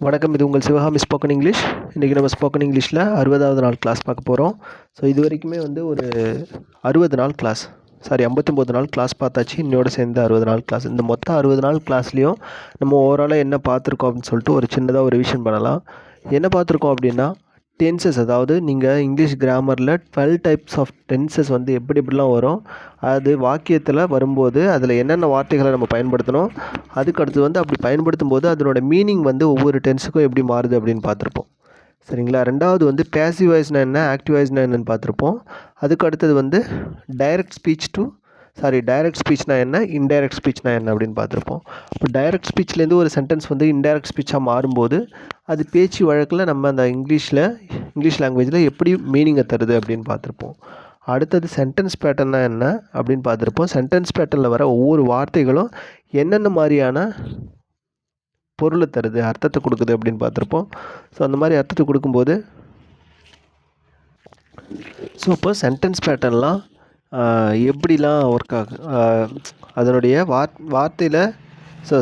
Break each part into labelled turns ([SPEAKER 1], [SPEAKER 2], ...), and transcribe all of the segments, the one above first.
[SPEAKER 1] வணக்கம். இது உங்கள் சிவகாமி ஸ்போக்கன் இங்கிலீஷ். இன்றைக்கி நம்ம ஸ்போக்கன் இங்கிலீஷில் 60வது நாள் கிளாஸ் பார்க்க போகிறோம். ஸோ இது வரைக்குமே ஒரு 60 நாள் கிளாஸ் 59 நாள் கிளாஸ் பார்த்தாச்சு. இன்னோட சேர்ந்து 60 நாள் கிளாஸ். இந்த மொத்தம் 60 நாள் கிளாஸ்லேயும் நம்ம ஓவராலாக என்ன பார்த்துருக்கோம் அப்படின்னு சொல்லிட்டு ஒரு சின்னதாக ஒரு ரிவிஷன் பண்ணலாம். என்ன பார்த்துருக்கோம் அப்படின்னா, டென்சஸ், அதாவது நீங்கள் இங்கிலீஷ் கிராமரில் 12 டைப்ஸ் ஆஃப் டென்சஸ் எப்படி எப்படிலாம் வரும், அது வாக்கியத்தில் வரும்போது அதில் என்னென்ன வார்த்தைகளை நம்ம பயன்படுத்தணும், அதுக்கு அடுத்து அப்படி பயன்படுத்தும் போது அதனோட மீனிங் ஒவ்வொரு டென்ஸுக்கும் எப்படி மாறுது அப்படின்னு பார்த்துருப்போம். சரிங்களா? ரெண்டாவது பேசிவ் வாய்ஸ்னால் என்ன, ஆக்டிவ் வாய்ஸ்னால் என்னென்னு பார்த்துருப்போம். அதுக்கு அடுத்தது டைரக்ட் ஸ்பீச்னா என்ன, இன்டைரக்ட் ஸ்பீச்னா என்ன அப்படின்னு பார்த்துருப்போம். இப்போ டைரக்ட் ஸ்பீச்லேருந்து ஒரு சென்டென்ஸ் இன்டைரக்ட் ஸ்பீச்சாக மாறும்போது அது பேச்சு வழக்கில் நம்ம அந்த இங்கிலீஷ் லாங்குவேஜில் எப்படி மீனிங்கை தருது அப்படின்னு பார்த்துருப்போம். அடுத்தது சென்டென்ஸ் பேட்டர்னா என்ன அப்படின்னு பார்த்துருப்போம். சென்டென்ஸ் பேட்டர்னில் வர ஒவ்வொரு வார்த்தைகளும் என்னென்ன மாதிரியான பொருளை தருது, அர்த்தத்தை கொடுக்குது அப்படின்னு பார்த்துருப்போம். ஸோ அந்த மாதிரி அர்த்தத்தை கொடுக்கும்போது இப்போ சென்டென்ஸ் பேட்டர்ன்லாம் எப்படிலாம் ஒர்க் ஆகும், அதனுடைய வார்த்தையில்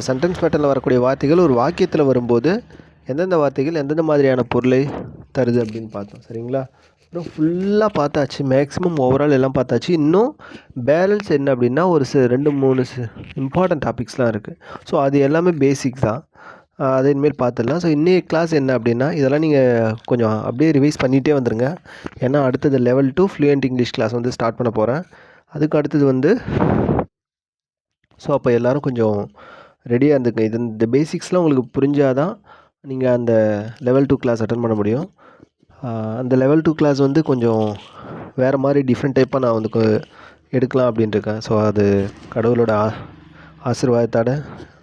[SPEAKER 1] சென்டென்ஸ் பேட்டர்னில் வரக்கூடிய வார்த்தைகள் ஒரு வாக்கியத்தில் வரும்போது எந்தெந்த வார்த்தைகள் எந்தெந்த மாதிரியான பொருளை தருது அப்படின்னு பார்த்தோம். சரிங்களா? அப்புறம் ஃபுல்லாக பார்த்தாச்சு, மேக்ஸிமம் ஓவரால் எல்லாம் பார்த்தாச்சு. இன்னும் பேலன்ஸ் என்ன அப்படின்னா ஒரு 2-3 இம்பார்ட்டன்ட் டாபிக்ஸ்லாம் இருக்குது. ஸோ அது எல்லாமே பேசிக்ஸ் தான், அதை இனிமேல் பார்த்துடலாம். ஸோ இன்றைய கிளாஸ் என்ன அப்படின்னா, இதெல்லாம் நீங்கள் கொஞ்சம் அப்படியே ரிவைஸ் பண்ணிகிட்டே வந்துடுங்க. ஏன்னா அடுத்தது level 2 fluent English class start பண்ண போகிறேன். அதுக்கு அடுத்தது ஸோ அப்போ எல்லோரும் கொஞ்சம் ரெடியாக இருந்துங்க. இந்த பேசிக்ஸ்லாம் உங்களுக்கு புரிஞ்சாதான் நீங்கள் அந்த லெவல் 2 கிளாஸ் அட்டன் பண்ண முடியும். அந்த லெவல் 2 கிளாஸ் கொஞ்சம் வேறு மாதிரி டிஃப்ரெண்ட் டைப்பாக நான் எடுக்கலாம் அப்படின்ட்டு இருக்கேன். ஸோ அது கடவுளோட ஆசீர்வாதத்தோட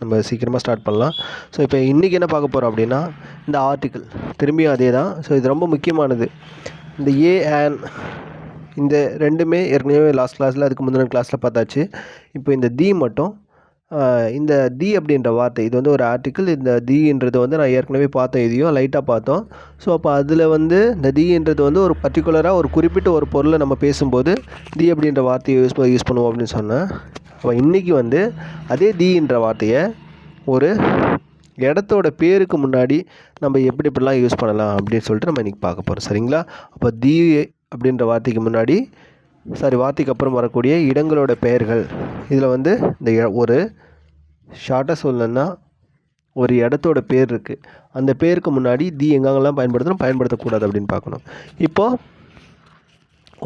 [SPEAKER 1] நம்ம சீக்கிரமாக ஸ்டார்ட் பண்ணலாம். ஸோ இப்போ இன்றைக்கி என்ன பார்க்க போகிறோம் அப்படின்னா, இந்த ஆர்டிக்கிள் திரும்பியும் அதே தான். ஸோ இது ரொம்ப முக்கியமானது. இந்த ஏ அண்ட் இந்த ரெண்டுமே ஏற்கனவே லாஸ்ட் கிளாஸில் அதுக்கு முந்தின கிளாஸில் பார்த்தாச்சு. இப்போ இந்த தி மட்டும், இந்த தி அப்படின்ற வார்த்தை இது ஒரு ஆர்டிக்கிள். இந்த தீன்றது நான் ஏற்கனவே பார்த்தோம், இதையும் லைட்டாக பார்த்தோம். ஸோ அப்போ அதில் இந்த தீன்றது ஒரு பர்டிகுலராக ஒரு குறிப்பிட்ட ஒரு பொருளை நம்ம பேசும்போது தி அப்படின்ற வார்த்தையை யூஸ் பண்ணுவோம் அப்படின்னு சொன்னேன். அப்போ இன்றைக்கி அதே தீன்ற வார்த்தையை ஒரு இடத்தோட பேருக்கு முன்னாடி நம்ம எப்படிலாம் யூஸ் பண்ணலாம் அப்படின்னு சொல்லிட்டு நம்ம இன்றைக்கி பார்க்க போகிறோம். சரிங்களா? அப்போ தி அப்படின்ற வார்த்தைக்கு முன்னாடி வார்த்தைக்கு அப்புறம் வரக்கூடிய இடங்களோட பெயர்கள். இதில் இந்த ஒரு ஷார்ட்டாக சொல்லணுன்னா, ஒரு இடத்தோட பேர் இருக்குது, அந்த பேருக்கு முன்னாடி தி எங்கெங்கெல்லாம் பயன்படுத்தக்கூடாது அப்படின்னு பார்க்கணும். இப்போது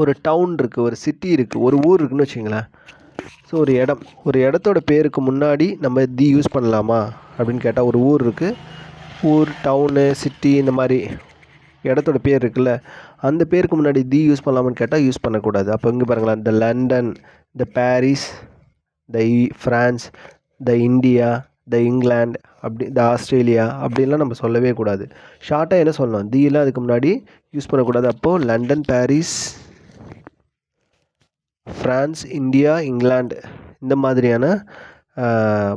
[SPEAKER 1] ஒரு டவுன் இருக்குது, ஒரு சிட்டி இருக்குது, ஒரு ஊர் இருக்குதுன்னு வச்சுங்களேன். ஸோ ஒரு இடத்தோட பேருக்கு முன்னாடி நம்ம தி யூஸ் பண்ணலாமா அப்படின்னு கேட்டால், ஒரு ஊர் இருக்குது, ஊர், டவுனு, சிட்டி, இந்த மாதிரி இடத்தோட பேர் இருக்குல்ல, அந்த பேருக்கு முன்னாடி தி யூஸ் பண்ணலாமான்னு கேட்டால் யூஸ் பண்ணக்கூடாது. அப்போ இங்கே பாருங்களேன், இந்த லண்டன், இந்த Paris, the France, the India, the England, அப்படி இந்த ஆஸ்திரேலியா அப்படின்லாம் நம்ம சொல்லவே கூடாது. ஷார்ட்டாக என்ன சொல்லணும், தீலாம் அதுக்கு முன்னாடி யூஸ் பண்ணக்கூடாது. அப்போது London, Paris, France, India, England, இந்த மாதிரியான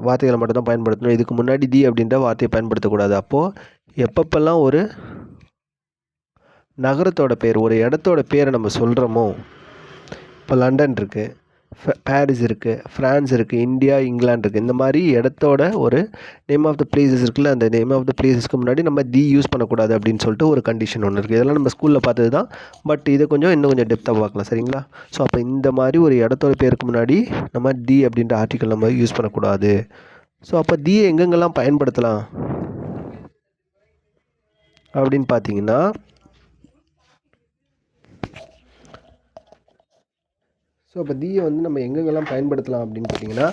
[SPEAKER 1] வார்த்தைகளை மட்டும்தான் பயன்படுத்தணும். இதுக்கு முன்னாடி தி அப்படின்ற வார்த்தையை பயன்படுத்தக்கூடாது. அப்போது எப்பப்பெல்லாம் ஒரு நகரத்தோட பேர், ஒரு இடத்தோட பேரை நம்ம சொல்கிறோமோ, இப்போ லண்டன் இருக்குது, பாரிஸ் இருக்குது, ஃப்ரான்ஸ் இருக்குது, இந்தியா, இங்கிலாந்து இருக்குது, இந்த மாதிரி இடத்தோட ஒரு நேம் ஆஃப் த பிளேசஸ் இருக்குல்ல, அந்த நேம் ஆஃப் த பிளேசஸ்க்கு முன்னாடி நம்ம தி யூஸ் பண்ணக்கூடாது அப்படின்னு சொல்லிட்டு ஒரு கண்டிஷன் ஒன்று இருக்குது. இதெல்லாம் நம்ம ஸ்கூலில் பார்த்தது தான், பட் இதை இன்னும் கொஞ்சம் டெப்த்தாக பார்க்கலாம். சரிங்களா? ஸோ அப்போ இந்த மாதிரி ஒரு இடத்தோட பேருக்கு முன்னாடி நம்ம தி அப்படின்ற ஆர்டிக்கல் நம்ம யூஸ் பண்ணக்கூடாது. ஸோ அப்போ தி எங்கெங்கெல்லாம் பயன்படுத்தலாம் அப்படின்னு பார்த்தீங்கன்னா, ஸோ அப்போ தீயை நம்ம எங்கெங்கெல்லாம் பயன்படுத்தலாம் அப்படின்னு பார்த்தீங்கன்னா,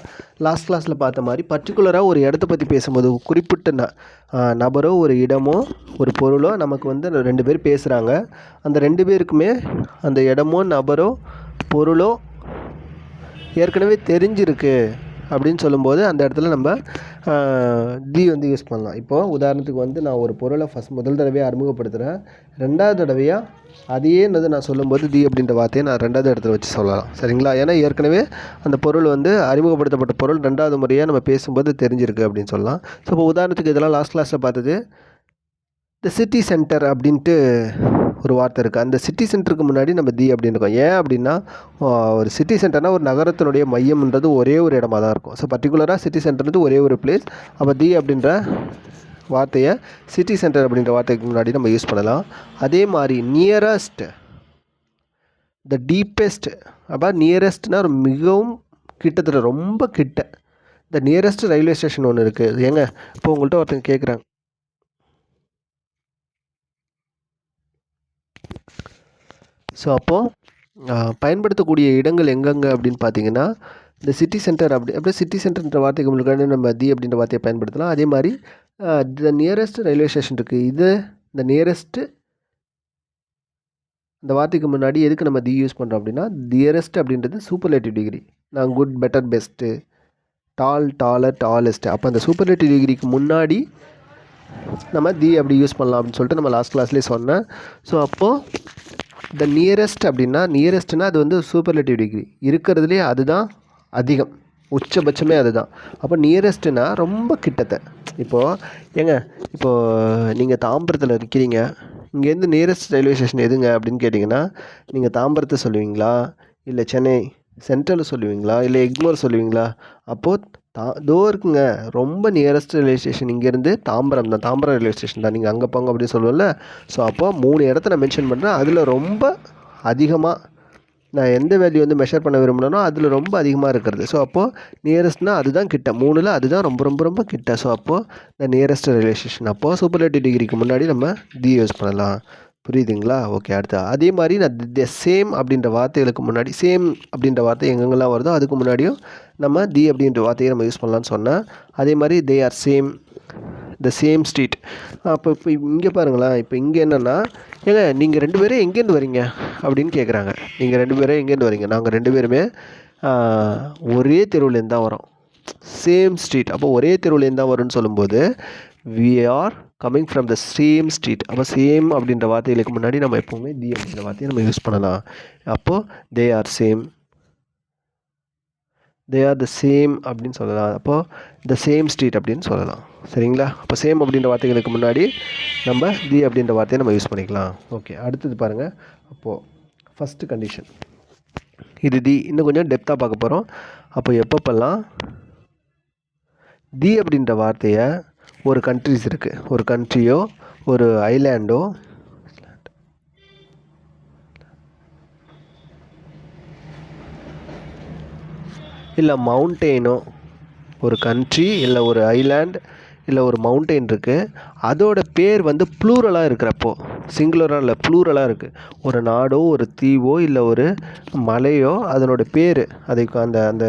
[SPEAKER 1] லாஸ்ட் கிளாஸில் பார்த்த மாதிரி பர்டிகுலராக ஒரு இடத்த பற்றி பேசும்போது, குறிப்பிட்ட நபரோ ஒரு இடமோ ஒரு பொருளோ நமக்கு 2 பேர் பேசுகிறாங்க, அந்த 2 பேருக்குமே அந்த இடமோ நபரோ பொருளோ ஏற்கனவே தெரிஞ்சிருக்கு அப்படின்னு சொல்லும்போது அந்த இடத்துல நம்ம தி யூஸ் பண்ணலாம். இப்போது உதாரணத்துக்கு நான் ஒரு பொருளை முதல் தடவையாக அறிமுகப்படுத்துகிறேன், 2வது தடவையாக அதையே நான் சொல்லும்போது தி அப்படின்ற வார்த்தையை நான் 2வது இடத்துல வச்சு சொல்லலாம். சரிங்களா? ஏன்னா ஏற்கனவே அந்த பொருள் அறிமுகப்படுத்தப்பட்ட பொருள் 2வது முறையாக நம்ம பேசும்போது தெரிஞ்சிருக்கு அப்படின்னு சொல்லலாம். ஸோ இப்போ உதாரணத்துக்கு இதெல்லாம் லாஸ்ட் கிளாஸில் பார்த்தது, த சிட்டி சென்டர் அப்படின்ட்டு ஒரு வார்த்தை இருக்குது. அந்த சிட்டி சென்டருக்கு முன்னாடி நம்ம தி அப்படின்னு இருக்கோம். ஏன் அப்படின்னா, ஒரு சிட்டி சென்டர்னால் ஒரு நகரத்தினுடைய மையம்ன்றது ஒரே ஒரு இடமா தான் இருக்கும். ஸோ பர்டிகுலராக சிட்டி சென்டர்ன்றது ஒரே ஒரு பிளேஸ். அப்போ தி அப்படின்ற வார்த்தையை சிட்டி சென்டர் அப்படின்ற வார்த்தைக்கு முன்னாடி நம்ம யூஸ் பண்ணலாம். அதே மாதிரி நியரஸ்ட், த டீப்பஸ்ட், அப்போ நியரஸ்ட்னால் மிகவும் கிட்டத்தட்ட ரொம்ப கிட்ட. த நியரஸ்ட் ரயில்வே ஸ்டேஷன் ஒன்று இருக்குது. ஏங்க இப்போ உங்கள்கிட்ட ஒருத்தங்க கேட்குறாங்க, ஸோ அப்போது பயன்படுத்தக்கூடிய இடங்கள் எங்கெங்கே அப்படின்னு பார்த்தீங்கன்னா, இந்த சிட்டி சென்டர் அப்படியே சிட்டி சென்டர்ன்ற வார்த்தைக்கு முன்னாடி நம்ம தி அப்படின்ற வார்த்தையை பயன்படுத்தலாம். அதே மாதிரி த நியரஸ்ட் ரயில்வே ஸ்டேஷன் இருக்குது. இது இந்த நியரஸ்ட்டு இந்த வார்த்தைக்கு முன்னாடி எதுக்கு நம்ம தி யூஸ் பண்ணுறோம் அப்படின்னா, நியரஸ்ட் அப்படின்றது சூப்பர்லேட்டிவ் டிகிரி. நான் குட், பெட்டர், பெஸ்ட்டு, டால், டாலர், டாலஸ்ட். அப்போ அந்த சூப்பர்லேட்டிவ் டிகிரிக்கு முன்னாடி நம்ம தி அப்படி யூஸ் பண்ணலாம் அப்படின்னு சொல்லிட்டு நம்ம லாஸ்ட் கிளாஸ்லேயே சொன்னேன். ஸோ அப்போது த நியரஸ்ட் அப்படின்னா, நியரஸ்ட்னா அது வந்து சூப்பர்லேட்டிவ் டிகிரி இருக்கிறதுலே அதுதான் அதிகம், உச்சபட்சமே அதுதான். அப்போ நியரஸ்ட்டுனா ரொம்ப கிட்டத்தை. இப்போது ஏங்க, இப்போது நீங்கள் தாம்பரத்தில் இருக்கிறீங்க, இங்கேருந்து நியரஸ்ட் ரயில்வே ஸ்டேஷன் எதுங்க அப்படின்னு கேட்டிங்கன்னா, நீங்கள் தாம்பரத்தை சொல்லுவீங்களா, இல்லை சென்னை சென்ட்ரல் சொல்லுவீங்களா, இல்லை எக்மோர் சொல்லுவீங்களா? அப்போது தோ இருக்குங்க, ரொம்ப நியரஸ்ட் ரயில்வே ஸ்டேஷன் இங்கேருந்து தாம்பரம் தான், தாம்பரம் ரயில்வே ஸ்டேஷன் தான், நீங்கள் அங்கே போங்க அப்படின்னு சொல்லுவேன்ல. ஸோ அப்போது 3 இடத்த நான் மென்ஷன் பண்ணுறேன். அதில் ரொம்ப அதிகமாக நான் எந்த வேல்யூ வந்து மெஷர் பண்ண விரும்பினோ அதில் ரொம்ப அதிகமாக இருக்கிறது. ஸோ அப்போது நியரஸ்ட்னால் அதுதான் கிட்ட, 3ல் அதுதான் ரொம்ப ரொம்ப ரொம்ப கிட்ட. ஸோ அப்போது இந்த நியரஸ்ட் ரயில்வே ஸ்டேஷன். அப்போது சூப்பர்லேட்டிவ் டிகிரிக்கு முன்னாடி நம்ம தி யூஸ் பண்ணலாம். புரியுதுங்களா? ஓகே. அடுத்து அதே மாதிரி நான் த சேம் அப்படின்ற வார்த்தைகளுக்கு முன்னாடி, சேம் அப்படின்ற வார்த்தை எங்கெங்கெல்லாம் வருதோ அதுக்கு முன்னாடியும் நம்ம தி அப்படின்ற வார்த்தையை நம்ம யூஸ் பண்ணலான்னு சொன்னேன். அதே மாதிரி they are same, the same street. இப்போ இங்கே பாருங்களேன், இப்போ இங்கே என்னென்னா, ஏங்க நீங்கள் 2 பேரும் எங்கேருந்து வரீங்க அப்படின்னு கேட்குறாங்க. நீங்கள் 2 பேரும் எங்கேருந்து வரீங்க? நாங்கள் 2 பேருமே ஒரே தெருவுலேருந்து தான் வரோம், சேம் ஸ்ட்ரீட். அப்போ ஒரே தெருவுலேருந்து தான் வரும்னு சொல்லும்போது we are coming from the same street. அப்போ சேம் அப்படின்ற வார்த்தைகளுக்கு முன்னாடி நம்ம எப்போவுமே தி அப்படின்ற வார்த்தையை நம்ம யூஸ் பண்ணலாம். அப்போது they are same, they are the same அப்படின்னு சொல்லலாம். அப்போது த சேம் ஸ்ட்ரீட் அப்படின்னு சொல்லலாம். சரிங்களா? அப்போ சேம் அப்படின்ற வார்த்தைகளுக்கு முன்னாடி நம்ம தி அப்படின்ற வார்த்தையை நம்ம யூஸ் பண்ணிக்கலாம். ஓகே. அடுத்தது பாருங்கள். அப்போது ஃபஸ்ட்டு கண்டிஷன் இது தி. இன்னும் கொஞ்சம் டெப்த்தாக பார்க்க போகிறோம். அப்போ எப்பப்பெல்லாம் தி அப்படின்ற வார்த்தையை ஒரு கண்ட்ரிஸ் இருக்குது, ஒரு கண்ட்ரியோ ஒரு ஐலாண்டோ இல்லை மவுண்டெயினோ, ஒரு கண்ட்ரி இல்லை ஒரு ஐலாண்ட் இல்லை ஒரு மவுண்டெயின் இருக்குது, அதோட பேர் வந்து ப்ளூரலாக இருக்கிறப்போ, சிங்குலராக இல்லை ப்ளூரலாக இருக்குது, ஒரு நாடோ ஒரு தீவோ இல்லை ஒரு மலையோ அதனோட பேர், அதுக்கு அந்த அந்த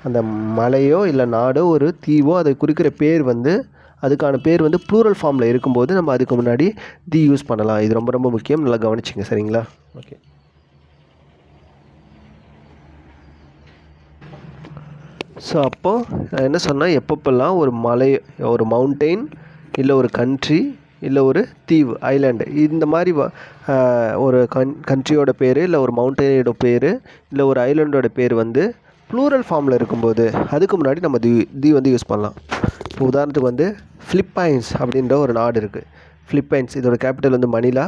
[SPEAKER 1] அந்த மலையோ இல்லை நாடோ ஒரு தீவோ அதை குறிக்கிற பேர் வந்து, அதுக்கான பேர் வந்து ப்ளூரல் ஃபார்மில் இருக்கும்போது நம்ம அதுக்கு முன்னாடி தி யூஸ் பண்ணலாம். இது ரொம்ப ரொம்ப முக்கியம், நல்லா கவனிச்சிங்க. சரிங்களா? ஓகே. ஸோ அப்போது என்ன சொன்னால், எப்பப்பெல்லாம் ஒரு மலை, ஒரு மவுண்டெயின் இல்லை ஒரு கண்ட்ரி இல்லை ஒரு தீவு, ஐலாண்டு, இந்த மாதிரி ஒரு கண்ட்ரியோட பேர் இல்லை ஒரு மவுண்டெயினோட பேர் இல்லை ஒரு ஐலாண்டோட பேர் வந்து ப்ளூரல் ஃபார்மில் இருக்கும்போது அதுக்கு முன்னாடி நம்ம தி வந்து யூஸ் பண்ணலாம். இப்போ உதாரணத்துக்கு வந்து ஃபிலிப்பைன்ஸ் அப்படின்ற ஒரு நாடு இருக்குது. ஃபிலிப்பைன்ஸ், இதோட கேபிட்டல் வந்து மணிலா.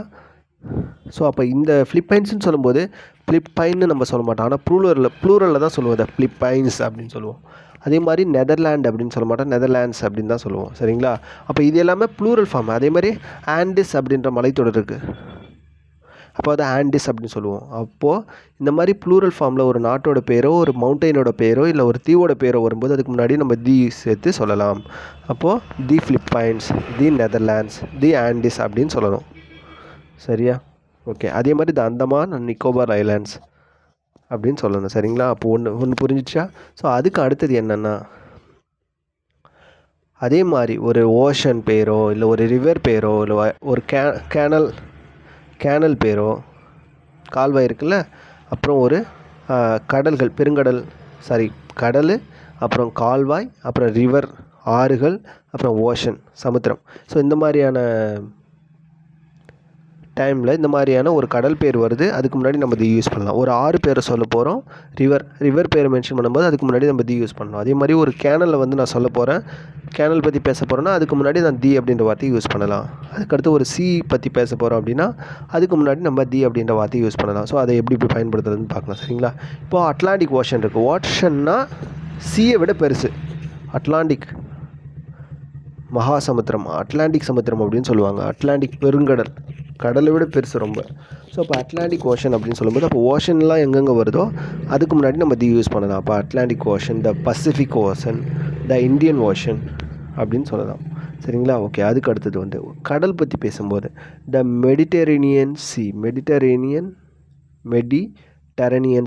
[SPEAKER 1] ஸோ அப்போ இந்த ஃபிலிப்பைன்ஸ்னு சொல்லும்போது ஃபிலிப்பைன்னு நம்ம சொல்ல மாட்டோம், ஆனால் ப்ளூரலில் தான் சொல்லுவோம், அதை ஃபிலிப்பைன்ஸ் அப்படின்னு சொல்லுவோம். அதே மாதிரி நெதர்லாண்ட் அப்படின்னு சொல்ல மாட்டோம், நெதர்லாண்ட்ஸ் அப்படின்னு தான் சொல்லுவோம். சரிங்களா? அப்போ இது எல்லாமே ப்ளூரல் ஃபார்ம். அதே மாதிரி ஆண்டிஸ் அப்படின்ற மலைத்தொடர் இருக்குது, அப்போ அது ஆண்டிஸ் அப்படின்னு சொல்லுவோம். அப்போது இந்த மாதிரி ப்ளூரல் ஃபார்மில் ஒரு நாட்டோட பேரோ ஒரு மவுண்டெயினோட பேரோ இல்லை ஒரு தீவோட பேரோ வரும்போது அதுக்கு முன்னாடி நம்ம தி சேர்த்து சொல்லலாம். அப்போது தி ஃபிலிப்பைன்ஸ், தி நெதர்லாண்ட்ஸ், தி ஆண்டிஸ் அப்படின்னு சொல்லணும். சரியா? ஓகே. அதே மாதிரி த அந்தமான் அண்ட் நிக்கோபார் ஐலாண்ட்ஸ் அப்படின்னு சொல்லணும். சரிங்களா? அப்போ ஒன்று புரிஞ்சிச்சா? ஸோ அதுக்கு அடுத்தது என்னென்னா, அதே மாதிரி ஒரு ஓஷன் பேரோ இல்லை ஒரு ரிவர் பேரோ இல்லை ஒரு கேனல் பேரோ, கால்வாய் இருக்குல்ல, அப்புறம் ஒரு கடல்கள், பெருங்கடல், கடல், அப்புறம் கால்வாய், அப்புறம் ரிவர், ஆறுகள், அப்புறம் ஓஷன், சமுத்திரம். ஸோ இந்த மாதிரியான டைமில் இந்த மாதிரியான ஒரு கடல் பேர் வருது, அதுக்கு முன்னாடி நம்ம தி யூஸ் பண்ணலாம். ஒரு ஆறு பேரை சொல்ல போகிறோம், ரிவர் பேரை மென்ஷன் பண்ணும்போது அதுக்கு முன்னாடி நம்ம தி யூஸ் பண்ணலாம். அதே மாதிரி ஒரு கேனலில் வந்து நான் சொல்ல போகிறேன், கேனல் பற்றி பேச போகிறேன்னா அதுக்கு முன்னாடி நான் தி அப்படின்ற வார்த்தையை யூஸ் பண்ணலாம். அதுக்கடுத்து ஒரு சி பற்றி பேச போகிறோம் அப்படின்னா அதுக்கு முன்னாடி நம்ம தி அப்படின்ற வார்த்தையை யூஸ் பண்ணலாம். ஸோ அதை எப்படி பயன்படுத்துறதுன்னு பார்க்கலாம். சரிங்களா? இப்போது அட்லாண்டிக் ஓஷன் இருக்குது. ஓஷன்னா சீயை விட பெருசு. அட்லாண்டிக் மகாசமுத்திரம், அட்லாண்டிக் சமுத்திரம் அப்படின்னு சொல்லுவாங்க. அட்லாண்டிக் பெருங்கடல், கடலை விட பெருசு ரொம்ப. ஸோ அப்போ அட்லாண்டிக் ஓஷன் அப்படின்னு சொல்லும்போது அப்போ ஓஷன்லாம் எங்கெங்கே வருதோ அதுக்கு முன்னாடி நம்ம தி யூஸ் பண்ணலாம். அப்போ அட்லாண்டிக் ஓஷன், த பசிபிக் ஓஷன், த இந்தியன் ஓஷன் அப்படின்னு சொல்லலாம். சரிங்களா? ஓகே. அதுக்கு அடுத்தது வந்து கடல் பற்றி பேசும்போது த மெடிட்டரேனியன் சி, மெடிட்டரேனியன்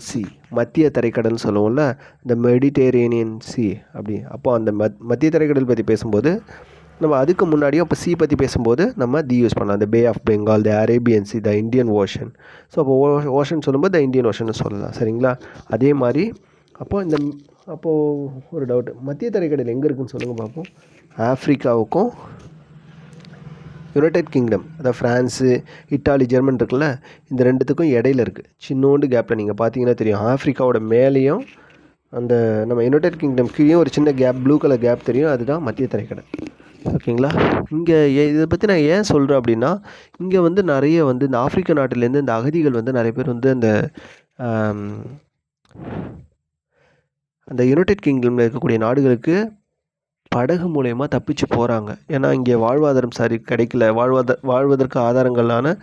[SPEAKER 1] சி, மத்திய தரைக்கடல்னு சொல்லுவோம்ல, இந்த மெடிட்டரேனியன் சி அப்படி. அப்போ அந்த மத்திய தரைக்கடல் பற்றி பேசும்போது நம்ம அதுக்கு முன்னாடியும் அப்போ சி பற்றி பேசும்போது நம்ம தி யூஸ் பண்ணலாம். இந்த bay of Bengal, the Arabian sea, the Indian ocean. So அப்போ ஓஷன் சொல்லும்போது த இந்தியன் ஓஷன் சொல்லலாம். சரிங்களா? அதே மாதிரி அப்போது ஒரு டவுட்டு, மத்திய தரைக்கடல் எங்கே இருக்குதுன்னு சொல்லுங்கள் பார்ப்போம். ஆஃப்ரிக்காவுக்கும் யுனைடெட் கிங்டம், அதாவது ஃப்ரான்ஸு, இட்டாலி, ஜெர்மன் இருக்குல்ல, இந்த ரெண்டுத்துக்கும் இடையில இருக்குது. சின்னோண்டு கேப்பில் நீங்கள் பார்த்தீங்கன்னா தெரியும். ஆஃப்ரிக்காவோட மேலேயும் அந்த நம்ம யுனைடெட் கிங்டம் கீழே ஒரு சின்ன கேப், ப்ளூ கலர் கேப் தெரியும், அதுதான் மத்திய தரைக்கடல். ஓகேங்களா? இங்கே இதை பற்றி நான் ஏன் சொல்கிறேன் அப்படின்னா, இங்கே வந்து நிறைய வந்து இந்த ஆப்பிரிக்க நாட்டிலேருந்து இந்த அகதிகள் வந்து நிறைய பேர் வந்து அந்த யுனைடெட் கிங்டமில் இருக்கக்கூடிய நாடுகளுக்கு படகு மூலயமா தப்பிச்சு போகிறாங்க. ஏன்னா இங்கே வாழ்வாதாரம் சரி கிடைக்கல, வாழ்வதற்கு ஆதாரங்களான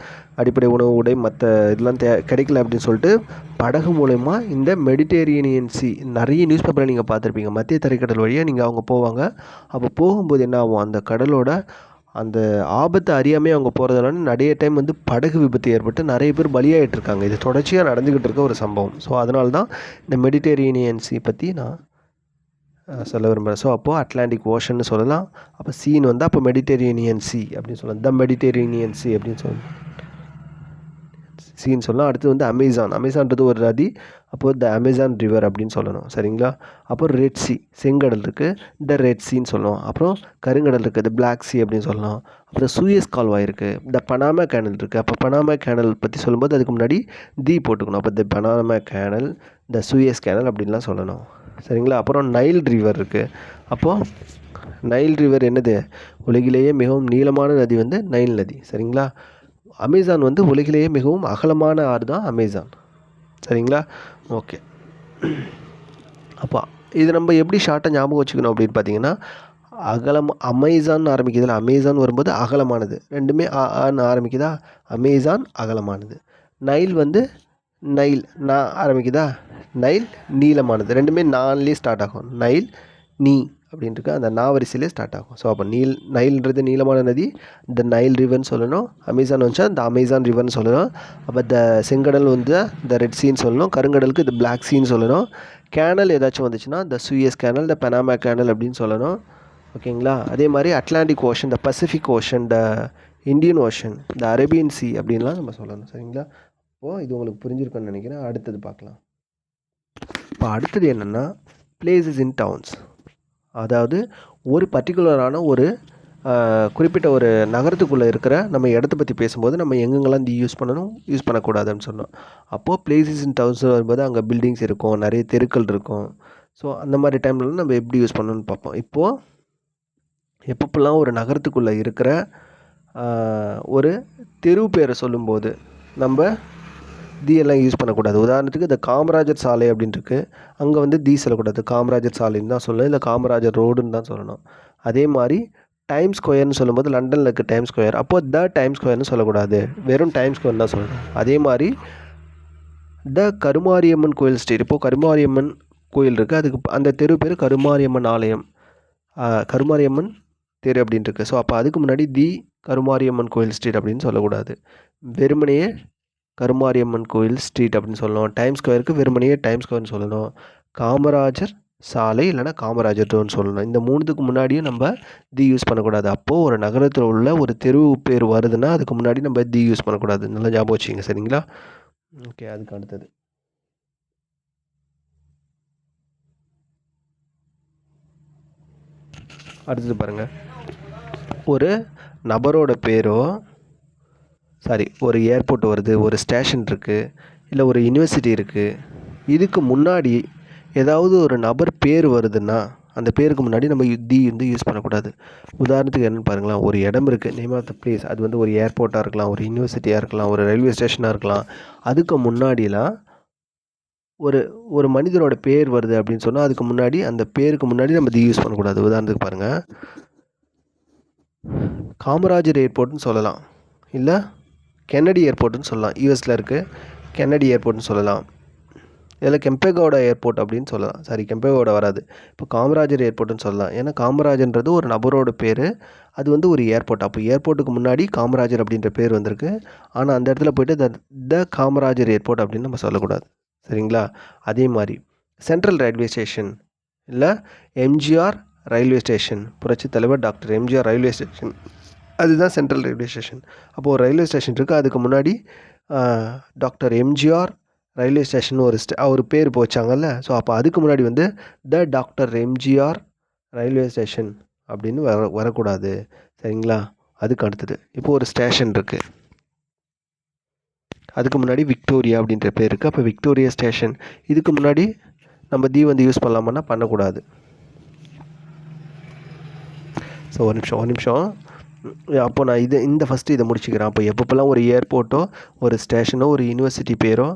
[SPEAKER 1] அடிப்படை உணவு, உடை, மற்ற இதெல்லாம் கிடைக்கல அப்படின்னு சொல்லிட்டு படகு மூலயமா இந்த மெடிட்டரேனியன் சி, நிறைய நியூஸ் பேப்பரில் நீங்கள் பார்த்துருப்பீங்க, மத்திய தரைக்கடல் வழியாக நீங்கள் அவங்க போவாங்க. அப்போ போகும்போது என்ன ஆகும், அந்த கடலோட அந்த ஆபத்தை அறியாமல் அவங்க போகிறதுனால நிறைய டைம் வந்து படகு விபத்து ஏற்பட்டு நிறைய பேர் பலியாகிட்டுருக்காங்க. இது தொடர்ச்சியாக நடந்துக்கிட்டு இருக்க ஒரு சம்பவம். ஸோ அதனால தான் இந்த மெடிட்டரேனியன் சி பற்றி நான் சொல்ல விரும்புகிறேன். ஸோ அப்போது அட்லாண்டிக் ஓஷன்னு சொல்லலாம். அப்போ சீன் வந்து அப்போ மெடிட்டரேனியன் சி அப்படின்னு சொல்லலாம். த மெடிட்டரேனியன் சி அப்படின்னு சொல்லலாம், சீன்னு சொல்லலாம். அடுத்து வந்து அமேசான்றது ஒரு நதி. அப்போது த அமேசான் ரிவர் அப்படின்னு சொல்லணும். சரிங்களா? அப்புறம் ரெட் சி, செங்கடல் இருக்குது, த ரெட் சீன்னு சொல்லணும். அப்புறம் கருங்கடல் இருக்குது, த பிளாக் சி அப்படின்னு சொல்லலாம். அப்புறம் சூயஸ் கால்வாய் இருக்குது, த பனாமா கேனல் இருக்குது. அப்போ பனாமா கேனல் பற்றி சொல்லும்போது அதுக்கு முன்னாடி தி போட்டுக்கணும். அப்போ த பனாமா கேனல், த சூயஸ் கேனல் அப்படின்லாம் சொல்லணும். சரிங்களா? அப்புறம் நைல் ரிவர் இருக்குது. அப்போது நைல் ரிவர் என்னது, உலகிலேயே மிகவும் நீளமான நதி வந்து நைல் நதி. சரிங்களா? அமேசான் வந்து உலகிலேயே மிகவும் அகலமான ஆறு தான் அமேசான். சரிங்களா? ஓகே. அப்போ இது நம்ம எப்படி ஷார்ட்டாக ஞாபகம் வச்சுக்கணும் அப்படின்னு பார்த்தீங்கன்னா, அமேசான் ஆரம்பிக்குதுல, அமேசான் வரும்போது அகலமானது, ரெண்டுமே ஆன்னு ஆரம்பிக்குதா, அமேசான் அகலமானது. நைல் வந்து நைல் நான் ஆரம்பிக்குதா, நைல் நீளமானது, ரெண்டுமே நான்லேயே ஸ்டார்ட் ஆகும். நைல் நீ அப்படின்ட்டு அந்த நாவரிசையிலே ஸ்டார்ட் ஆகும். ஸோ அப்போ நைல்ன்றது நீளமான நதி, இந்த நைல் ரிவர்னு சொல்லணும். அமேசான் வந்துச்சா இந்த அமேசான் ரிவர்னு சொல்லணும். அப்போ த செங்கடல் வந்து த ரெட் சீன்னு சொல்லணும். கருங்கடலுக்கு இந்த பிளாக் சீன்னு சொல்லணும். கேனல் ஏதாச்சும் வந்துச்சுன்னா த சூயஸ் கேனல், த பனாமா கேனல் அப்படின்னு சொல்லணும். ஓகேங்களா? அதே மாதிரி அட்லாண்டிக் ஓஷன், த பசிபிக் ஓஷன், த இந்தியன் ஓஷன், த அரேபியன் சி அப்படின்லாம் நம்ம சொல்லணும். சரிங்களா? இப்போது இது உங்களுக்கு புரிஞ்சிருக்குன்னு நினைக்கிறேன். அடுத்தது பார்க்கலாம். இப்போ அடுத்தது என்னென்னா பிளேசஸ் இன் டவுன்ஸ். அதாவது ஒரு பர்டிகுலரான ஒரு குறிப்பிட்ட ஒரு நகரத்துக்குள்ளே இருக்கிற நம்ம இடத்த பற்றி பேசும்போது நம்ம எங்கெங்கெல்லாம் யூஸ் பண்ணணும், யூஸ் பண்ணக்கூடாதுன்னு சொன்னோம். அப்போது பிளேசஸ் இன் டவுன்ஸ் வரும்போது அங்கே பில்டிங்ஸ் இருக்கும், நிறைய தெருக்கள் இருக்கும். ஸோ அந்த மாதிரி டைம்லலாம் நம்ம எப்படி யூஸ் பண்ணணும்னு பார்ப்போம். இப்போது எப்பப்பெல்லாம் ஒரு நகரத்துக்குள்ளே இருக்கிற ஒரு தெரு பேரை சொல்லும்போது நம்ம தி எல்லாம் யூஸ் பண்ணக்கூடாது. உதாரணத்துக்கு இந்த காமராஜர் சாலை அப்படின்ட்டுருக்கு, அங்கே வந்து தி சொல்லக்கூடாது, காமராஜர் சாலைன்னு தான் சொல்லணும், இல்லை காமராஜர் ரோடுன்னு தான் சொல்லணும். அதே மாதிரி டைம் ஸ்கொயர்னு சொல்லும்போது லண்டனில் இருக்க டைம் ஸ்கொயர், அப்போது த டைம் ஸ்கொயர்னு சொல்லக்கூடாது, வெறும் டைம் ஸ்கொயர் தான் சொல்லணும். அதே மாதிரி த கருமாரியம்மன் கோயில் ஸ்ட்ரீட், இப்போது கருமாரியம்மன் கோயில் இருக்குது, அதுக்கு அந்த தெரு பேர் கருமாரியம்மன் ஆலயம், கருமாரியம்மன் தெரு அப்படின்ட்டுருக்கு. ஸோ அப்போ அதுக்கு முன்னாடி தி கருமாரியம்மன் கோயில் ஸ்ட்ரீட் அப்படின்னு சொல்லக்கூடாது, வெறுமனையே கருமாரியம்மன் கோயில் ஸ்ட்ரீட் அப்படின்னு சொல்லணும். டைம் ஸ்கொயருக்கு வெறுமனையே டைம் ஸ்கொயர்னு சொல்லணும். காமராஜர் சாலை இல்லைனா காமராஜர் ரோடுன்னு சொல்லணும். இந்த மூணுத்துக்கு முன்னாடியும் நம்ம தி யூஸ் பண்ணக்கூடாது. அப்போது ஒரு நகரத்தில் உள்ள ஒரு தெரு பேர் வருதுன்னா அதுக்கு முன்னாடி நம்ம தி யூஸ் பண்ணக்கூடாது. நல்லா ஞாபகம் வச்சுங்க. சரிங்களா? ஓகே. அதுக்கு அடுத்தது பாருங்கள், ஒரு நபரோட பேரோ ஒரு ஏர்போர்ட் வருது, ஒரு ஸ்டேஷன் இருக்குது, இல்லை ஒரு யூனிவர்சிட்டி இருக்குது, இதுக்கு முன்னாடி ஏதாவது ஒரு நபர் பேர் வருதுன்னா அந்த பேருக்கு முன்னாடி நம்ம தி வந்து யூஸ் பண்ணக்கூடாது. உதாரணத்துக்கு என்னென்னு பாருங்களேன், ஒரு இடம் இருக்குது, நேம் ஆஃப் த பிளேஸ், அது வந்து ஒரு ஏர்போர்ட்டாக இருக்கலாம், ஒரு யூனிவர்சிட்டியாக இருக்கலாம், ஒரு ரயில்வே ஸ்டேஷனாக இருக்கலாம். அதுக்கு முன்னாடிலாம் ஒரு மனிதரோட பேர் வருது அப்படின்னு சொன்னால் அதுக்கு முன்னாடி அந்த பேருக்கு முன்னாடி நம்ம தி யூஸ் பண்ணக்கூடாது. உதாரணத்துக்கு பாருங்கள், காமராஜர் ஏர்போர்ட்னு சொல்லலாம், இல்லை கென்னடி ஏர்போர்ட்னு சொல்லலாம். யூஎஸில் இருக்குது, கென்னடி ஏர்போர்ட்னு சொல்லலாம். இதில் கெம்பேகவுடா ஏர்போர்ட் அப்படின்னு சொல்லலாம். சாரி, கெம்பேகவுடா வராது. இப்போ காமராஜர் ஏர்போர்ட்னு சொல்லலாம். ஏன்னா காமராஜர்ன்றது ஒரு நபரோட பேர், அது வந்து ஒரு ஏர்போர்ட். அப்போ ஏர்போர்ட்டுக்கு முன்னாடி காமராஜர் அப்படின்ற பேர் வந்திருக்கு. ஆனால் அந்த இடத்துல போய்ட்டு த காமராஜர் ஏர்போர்ட் அப்படின்னு நம்ம சொல்லக்கூடாது. சரிங்களா? அதே மாதிரி சென்ட்ரல் ரயில்வே ஸ்டேஷன் இல்லை எம்ஜிஆர் ரயில்வே ஸ்டேஷன், புரட்சித் தலைவர் டாக்டர் எம்ஜிஆர் ரயில்வே ஸ்டேஷன், அதுதான் சென்ட்ரல் ரயில்வே ஸ்டேஷன். அப்போது ஒரு ரயில்வே ஸ்டேஷன் இருக்குது, அதுக்கு முன்னாடி டாக்டர் எம்ஜிஆர் ரயில்வே ஸ்டேஷன் ஒரு பேர் போச்சாங்கல்ல. ஸோ அப்போ அதுக்கு முன்னாடி வந்து the doctor MGR railway station அப்படின்னு வரக்கூடாது. சரிங்களா? அதுக்கு அடுத்தது இப்போது ஒரு ஸ்டேஷன் இருக்குது, அதுக்கு முன்னாடி விக்டோரியா அப்படின்ற பேர் இருக்குது. அப்போ விக்டோரியா ஸ்டேஷன், இதுக்கு முன்னாடி நம்ம தி வந்து யூஸ் பண்ணலாமான்னா பண்ணக்கூடாது. ஸோ ஒரு நிமிஷம் அப்போது நான் இந்த ஃபஸ்ட்டு இதை முடிச்சுக்கிறேன். அப்போ எப்பப்போல்லாம் ஒரு ஏர்போர்ட்டோ ஒரு ஸ்டேஷனோ ஒரு யூனிவர்சிட்டி பேரோ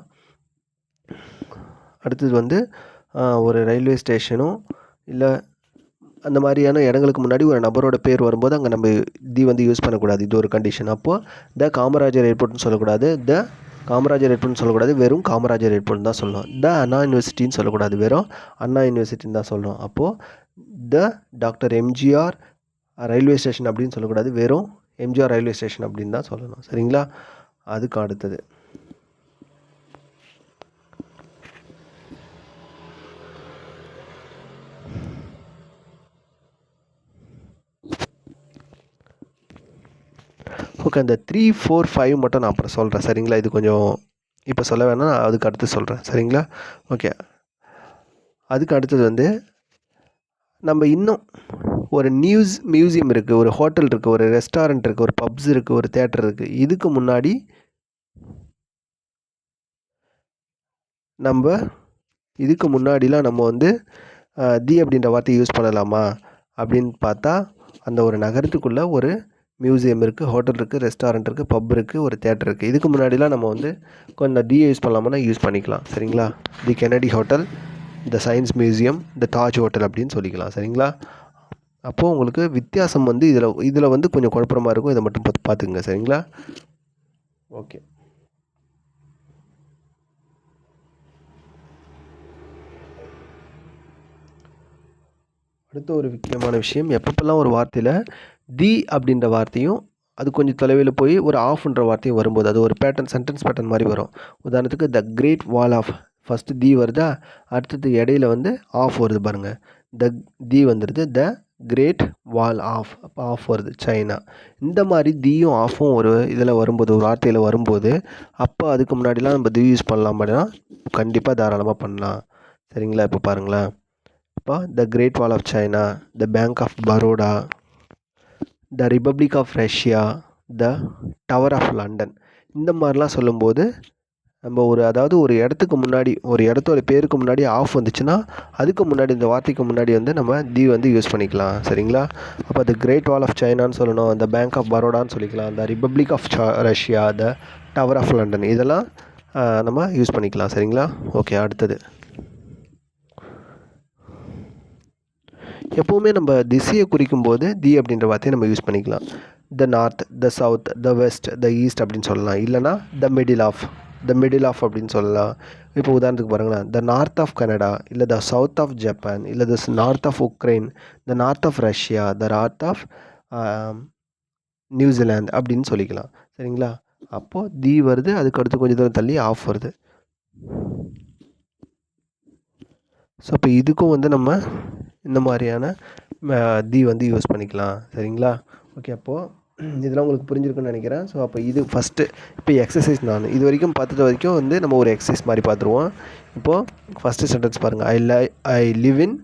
[SPEAKER 1] அடுத்தது வந்து ஒரு ரயில்வே ஸ்டேஷனோ இல்லை அந்த மாதிரியான இடங்களுக்கு முன்னாடி ஒரு நபரோட பேர் வரும்போது அங்கே நம்ம தி வந்து யூஸ் பண்ணக்கூடாது. இது ஒரு கண்டிஷன். அப்போது த காமராஜர் ஏர்போர்ட்னு சொல்லக்கூடாது, த காமராஜர் ஏர்போர்ட்னு சொல்லக்கூடாது, வெறும் காமராஜர் ஏர்போர்ட்னு தான் சொல்லணும். த அண்ணா யூனிவர்சிட்டின்னு சொல்லக்கூடாது, வெறும் அண்ணா யூனிவர்சிட்டின்னு தான் சொல்லணும். அப்போது the doctor MGR railway station அப்படின்னு சொல்லக்கூடாது, வெறும் எம்ஜிஆர் ரயில்வே ஸ்டேஷன் அப்படின்னு தான் சொல்லணும். சரிங்களா? அதுக்கு அடுத்தது ஓகே, அந்த 3, 4, 5 மட்டும் நான் அப்புறம் சொல்கிறேன். சரிங்களா? இது கொஞ்சம் இப்போ சொல்ல வேணாம், நான் அதுக்கு அடுத்து சொல்கிறேன். சரிங்களா? ஓகே, அதுக்கு அடுத்தது வந்து நம்ம இன்னும் ஒரு மியூசியம் இருக்குது, ஒரு ஹோட்டல் இருக்குது, ஒரு ரெஸ்டாரண்ட் இருக்குது, ஒரு பப்ஸ் இருக்குது, ஒரு தேட்டர் இருக்குது. இதுக்கு முன்னாடி முன்னாடிலாம் நம்ம வந்து தி அப்படின்ற வார்த்தையை யூஸ் பண்ணலாமா அப்படின்னு பார்த்தா, அந்த ஒரு நகரத்துக்குள்ளே ஒரு மியூசியம் இருக்குது, ஹோட்டல் இருக்குது, ரெஸ்டாரண்ட் இருக்குது, பப் இருக்குது, ஒரு தேட்டர் இருக்குது. இதுக்கு முன்னாடிலாம் நம்ம வந்து கொஞ்சம் டி யூஸ் பண்ணலாமான்னா யூஸ் பண்ணிக்கலாம். சரிங்களா? The Kennedy hotel, the science museum, the Taj hotel அப்படின்னு சொல்லிக்கலாம். சரிங்களா? அப்போது உங்களுக்கு வித்தியாசம் வந்து இதில் வந்து கொஞ்சம் குழப்பமாக இருக்கும். இதை மட்டும் பார்த்துக்குங்க. சரிங்களா? ஓகே, அடுத்த ஒரு முக்கியமான விஷயம், எப்பப்பெல்லாம் ஒரு வார்த்தையில் தி அப்படின்ற வார்த்தையும் அது கொஞ்சம் தொலைவில் போய் ஒரு ஆஃப்ன்ற வார்த்தையும் வரும்போது அது ஒரு பேட்டர்ன், சென்டென்ஸ் பேட்டர்ன் மாதிரி வரும். உதாரணத்துக்கு the great wall of, first the வருதா, அடுத்தது இடையில வந்து ஆஃப் வருது பாருங்கள். தி வந்துடுது, த கிரேட் வால் ஆஃப், அப்போ ஆஃப் வருது, சைனா. இந்த மாதிரி தியும் ஆஃபும் ஒரு இதில் வரும்போது, ஒரு வார்த்தையில் வரும்போது, அப்போ அதுக்கு முன்னாடிலாம் நம்ம தி யூஸ் பண்ணலாம் அப்படின்னா கண்டிப்பாக தாராளமாக பண்ணலாம். சரிங்களா? இப்போ பாருங்களேன், இப்போ the great wall of China, the bank of Baroda, the republic of Russia, the tower of London. இந்த மாதிரிலாம் சொல்லும்போது நம்ம அதாவது ஒரு இடத்துக்கு முன்னாடி, ஒரு இடத்தோட பேருக்கு முன்னாடி ஆஃப் வந்துச்சுன்னா அதுக்கு முன்னாடி, இந்த வார்த்தைக்கு முன்னாடி வந்து நம்ம தி வந்து யூஸ் பண்ணிக்கலாம். சரிங்களா? அப்போ த கிரேட் வால் ஆஃப் சைனான்னு சொல்லணும், த பேங்க் ஆஃப் பரோடான்னு சொல்லிக்கலாம், the republic of Russia, the tower of London, இதெல்லாம் நம்ம யூஸ் பண்ணிக்கலாம். சரிங்களா? ஓகே, அடுத்தது எப்போவுமே நம்ம திசையை குறிக்கும் போது தி அப்படின்ற வார்த்தையை நம்ம யூஸ் பண்ணிக்கலாம். The north, the south, the west, the east அப்படின்னு சொல்லலாம். இல்லைனா த மிடில் ஆஃப் அப்படின்னு சொல்லலாம். இப்போ உதாரணத்துக்கு பாருங்களேன், த நார்த் ஆஃப் கனடா, இல்லை த சவுத் ஆஃப் ஜப்பான், இல்லை the north of Ukraine, the north of Russia, the north of New Zealand அப்படின்னு சொல்லிக்கலாம். சரிங்களா? அப்போது தி வருது, அதுக்கு அடுத்து கொஞ்சம் தூரம் தள்ளி ஆஃப் வருது. ஸோ இப்போ இதுக்கும் வந்து நம்ம இந்த மாதிரியான தி வந்து யூஸ் பண்ணிக்கலாம். சரிங்களா? ஓகே, அப்போது இதெல்லாம் உங்களுக்கு புரிஞ்சிருக்குன்னு நினைக்கிறேன். ஸோ அப்போ இது ஃபஸ்ட்டு. இப்போ எக்ஸசைஸ் நான் இது வரைக்கும் பார்த்தது வரைக்கும் வந்து நம்ம ஒரு எக்ஸசைஸ் மாதிரி பார்த்துருவோம். இப்போது ஃபஸ்ட்டு சென்டென்ஸ் பாருங்கள். ஐ லிவ் இன்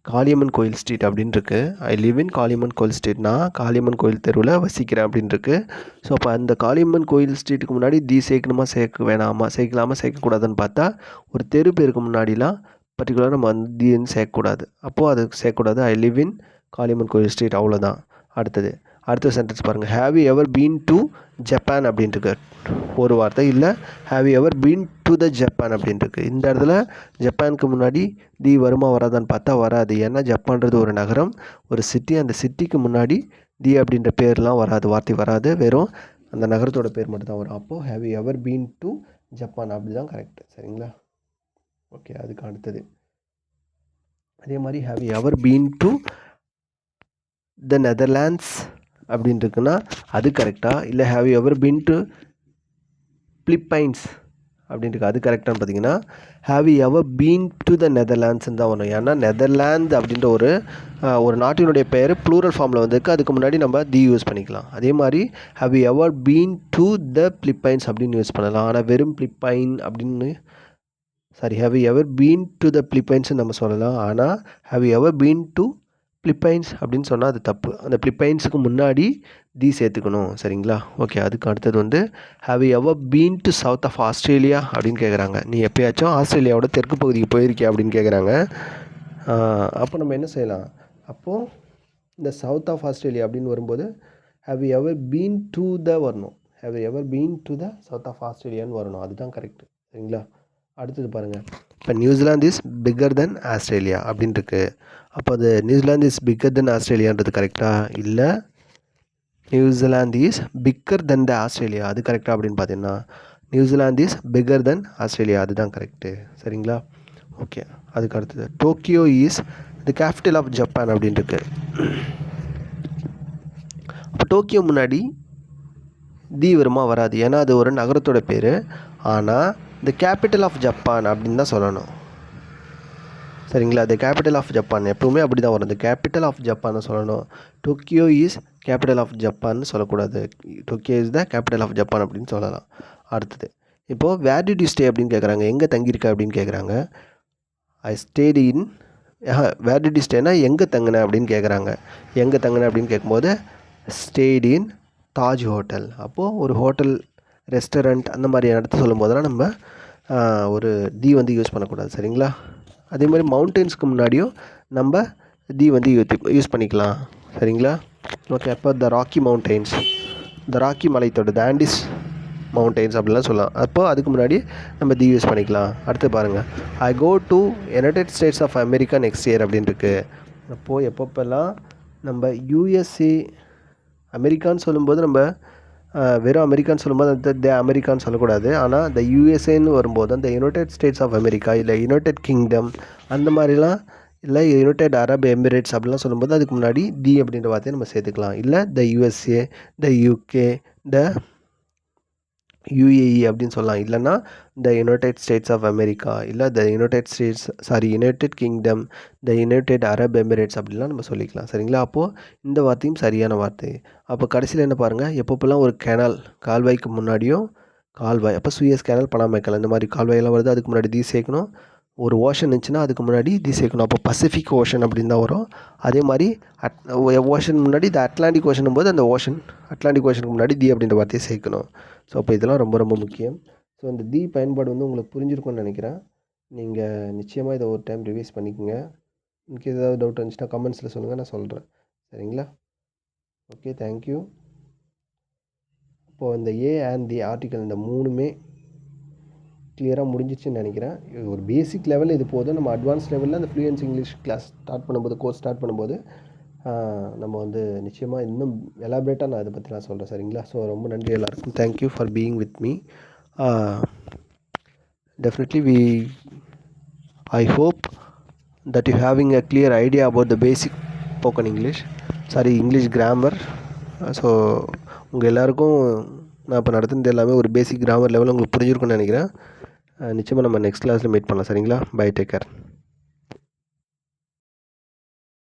[SPEAKER 1] காளியம்மன் கோயில் ஸ்ட்ரீட் அப்படின்னு இருக்கு. ஐ லிவ் இன் காளியம்மன் கோயில் ஸ்ட்ரீட்னா காளியம்மன் கோயில் தெருவில் வசிக்கிறேன் அப்படின்னு இருக்கு. ஸோ அப்போ அந்த காளியம்மன் கோயில் ஸ்ட்ரீட்டுக்கு முன்னாடி தி சேர்க்கணுமா, சேர்க்க வேணாமா, சேர்க்கலாமா, சேர்க்கக்கூடாதுன்னு பார்த்தா, ஒரு தெரு பேருக்கு முன்னாடிலாம் பர்டிகுலராக நம்ம வந்து தின்னு சேர்க்கக்கூடாது. அப்போது அது சேர்க்கக்கூடாது. ஐ லிவ் இன் காளியம்மன் கோயில் ஸ்ட்ரீட், அவ்வளோதான். அடுத்த சென்டென்ஸ் பாருங்கள். Have you ever been to Japan அப்படின்ட்டுருக்கு ஒரு வார்த்தை. இல்லை have you ever been to the Japan அப்படின்ட்டுருக்கு. இந்த இடத்துல ஜப்பானுக்கு முன்னாடி தி வருமா வராதான்னு பார்த்தா வராது. ஏன்னா ஜப்பான்றது ஒரு நகரம், ஒரு சிட்டி. அந்த சிட்டிக்கு முன்னாடி தி அப்படின்ற பேர்லாம் வராது, வார்த்தை வராது. வெறும் அந்த நகரத்தோட பேர் மட்டும் தான் வரும். அப்போது have you ever been to Japan அப்படி தான் கரெக்டு. சரிங்களா? ஓகே, அதுக்கு அடுத்தது அதே மாதிரி have you ever been to the Netherlands அப்படின்னு இருக்குன்னா அது கரெக்டாக, இல்லை have you ever been to Philippines அப்படின்னு இருக்கு அது கரெக்டானு பார்த்தீங்கன்னா have you ever been to the நெதர்லாண்ட்ஸ்ன்னு தான் வரும். ஏன்னா நெதர்லாந்து அப்படின்ற ஒரு நாட்டினுடைய பெயர் ப்ளூரல் ஃபார்மில் வந்திருக்கு. அதுக்கு முன்னாடி நம்ம தி யூஸ் பண்ணிக்கலாம். அதே மாதிரி have you ever been to the Philippines அப்படின்னு யூஸ் பண்ணலாம். ஆனால் வெறும் பிலிப்பைன் அப்படின்னு have you ever been to the Philippines நம்ம சொல்லலாம். ஆனால் have you ever been to Philippines அப்படின்னு சொன்னால் அது தப்பு. அந்த பிலிப்பைன்ஸுக்கு முன்னாடி தி சேர்த்துக்கணும். சரிங்களா? ஓகே, அதுக்கு அடுத்தது have you ever been to south of Australia அப்படின்னு கேட்குறாங்க. நீ எப்போயாச்சும் ஆஸ்திரேலியாவோட தெற்கு பகுதிக்கு போயிருக்கியா அப்படின்னு கேட்குறாங்க. அப்போ நம்ம என்ன செய்யலாம்? அப்போது இந்த சவுத் ஆஃப் ஆஸ்திரேலியா அப்படின்னு வரும்போது have you ever been to the வரணும். Have you ever been to the south of ஆஸ்திரேலியான்னு வரணும். அதுதான் கரெக்டு. சரிங்களா? அடுத்தது பாருங்கள், இப்போ New Zealand is bigger than Australia அப்படின்னு இருக்குது. அப்போ அது நியூசிலாந்து இஸ் பிக்கர் தென் ஆஸ்திரேலியான்றது கரெக்டாக? இல்லை New Zealand is bigger than the Australia அது கரெக்டாக அப்படின்னு பார்த்தீங்கன்னா New Zealand is bigger than Australia அதுதான் கரெக்டு. சரிங்களா? ஓகே, அதுக்கு அடுத்தது Tokyo is the capital of Japan அப்படின்னு இருக்கு. அப்போ டோக்கியோ முன்னாடி தி வருமா? வராது. ஏன்னா அது ஒரு நகரத்தோட பேர். ஆனால் தி கேபிட்டல் ஆஃப் ஜப்பான் அப்படின்னு தான் சொல்லணும். சரிங்களா? தி கேபிட்டல் ஆஃப் ஜப்பான் எப்பவுமே அப்படி தான் வரும். தி கேபிட்டல் ஆஃப் ஜப்பான் சொல்லணும். டோக்கியோ இஸ் கேபிட்டல் ஆஃப் ஜப்பான்னு சொல்லக்கூடாது. Tokyo is the capital of Japan அப்படின்னு சொல்லலாம். அடுத்தது இப்போது வேர் டிட் யூ ஸ்டே அப்படின்னு கேட்குறாங்க. எங்கே தங்கியிருக்க அப்படின்னு கேட்குறாங்க. I stayed in where did you ஸ்டேனா எங்கே தங்கின அப்படின்னு கேட்குறாங்க. எங்கே தங்கின அப்படின்னு கேட்கும்போது ஸ்டேட் இன் தாஜ் ஹோட்டல். அப்போது ஒரு ஹோட்டல், ரெஸ்டாரண்ட் அந்த மாதிரி இடத்த சொல்லும் போதெல்லாம் நம்ம ஒரு தி யூஸ் பண்ணக்கூடாது. சரிங்களா? அதே மாதிரி மவுண்டெயின்ஸ்க்கு முன்னாடியும் நம்ம தி யூஸ் பண்ணிக்கலாம். சரிங்களா? ஓகே, அப்போ த ராக்கி மவுண்டெயின்ஸ், த ராக்கி மலைத்தொடர், த ஆண்டிஸ் மவுண்டெயின்ஸ் அப்படிலாம் சொல்லலாம். அப்போது அதுக்கு முன்னாடி நம்ம தி யூஸ் பண்ணிக்கலாம். அடுத்து பாருங்கள், I go to United States of America next year அப்படின்னு இருக்குது. அப்போது எப்பப்பெல்லாம் நம்ம யூஎஸ்ஏ அமெரிக்கான்னு சொல்லும்போது நம்ம வெறும் அமெரிக்கான்னு சொல்லும்போது அந்த த அமெரிக்கான்னு சொல்லக்கூடாது. ஆனால் த யூஎஸ்ஏன்னு வரும்போது அந்த யுனைடெட் ஸ்டேட்ஸ் ஆஃப் அமெரிக்கா, இல்லை யுனைடெட் கிங்டம் அந்த மாதிரிலாம், இல்லை யுனைடெட் அரப் எமிரேட்ஸ் அப்படிலாம் சொல்லும்போது அதுக்கு முன்னாடி தி அப்படின்ற வார்த்தையை நம்ம சேர்த்துக்கலாம். இல்லை the USA, the UK, the UAE அப்படின்னு சொல்லலாம். இல்லைன்னா the United States of America, இல்லை the United Kingdom, the United Arab Emirates அப்படிலாம் நம்ம சொல்லிக்கலாம். சரிங்களா? அப்போது இந்த வார்த்தையும் சரியான வார்த்தை. அப்போ கடைசியில் என்ன பாருங்கள், எப்பப்பெல்லாம் ஒரு கால்வாய்க்கு முன்னாடியும் கால்வாய், அப்போ சூயஸ் கேனல், பனாமா கேனல் இந்த மாதிரி கால்வாயெல்லாம் வருது, அதுக்கு முன்னாடி தி சேர்க்கணும். ஒரு ஓஷன் இருந்துச்சுன்னா அதுக்கு முன்னாடி தி சேர்க்கணும். அப்போ பசிபிக் ஓஷன் அப்படின்னு தான் வரும். அதே மாதிரி ஓஷன் முன்னாடி த அட்லாண்டிக் ஓஷன் போது அந்த அட்லாண்டிக் ஓஷனுக்கு முன்னாடி தி அப்படின்ற வார்த்தையை சேர்க்கணும். ஸோ அப்போ இதெல்லாம் ரொம்ப ரொம்ப முக்கியம். ஸோ இந்த தி பயன்பாடு உங்களுக்கு புரிஞ்சிருக்கும்னு நினைக்கிறேன். நீங்கள் நிச்சயமாக இதை ஒரு டைம் ரிவைஸ் பண்ணிக்கோங்க. இன்கேஸ் ஏதாவது டவுட் இருந்துச்சுன்னா கமெண்ட்ஸில் சொல்லுங்கள், நான் சொல்கிறேன். சரிங்களா? Okay, thank you. இப்போது இந்த ஏ அண்ட் தி ஆர்டிக்கல் இந்த மூணுமே கிளியராக முடிஞ்சிச்சுன்னு நினைக்கிறேன். ஒரு பேசிக் லெவலில் இது போதும். நம்ம அட்வான்ஸ் லெவலில் அந்த ஃப்ளூயன்சி இங்கிலீஷ் கோர்ஸ் ஸ்டார்ட் பண்ணும்போது நம்ம நிச்சயமாக இன்னும் எலாபரேட்டாக நான் இதை பற்றி சொல்கிறேன். சரிங்களா? ஸோ ரொம்ப நன்றி எல்லாருக்கும். Thank you for being with me. Definitely I hope that you having a clear idea about the basic spoken English grammar. So உங்கள் எல்லாருக்கும் நான் இப்போ நடத்துனது எல்லாமே ஒரு பேசிக் கிராமர் லெவலில் உங்களுக்கு புரிஞ்சிருக்குன்னு நினைக்கிறேன். நிச்சயமாக நம்ம நெக்ஸ்ட் கிளாஸில் மீட் பண்ணலாம். சரிங்களா? Bye, take care.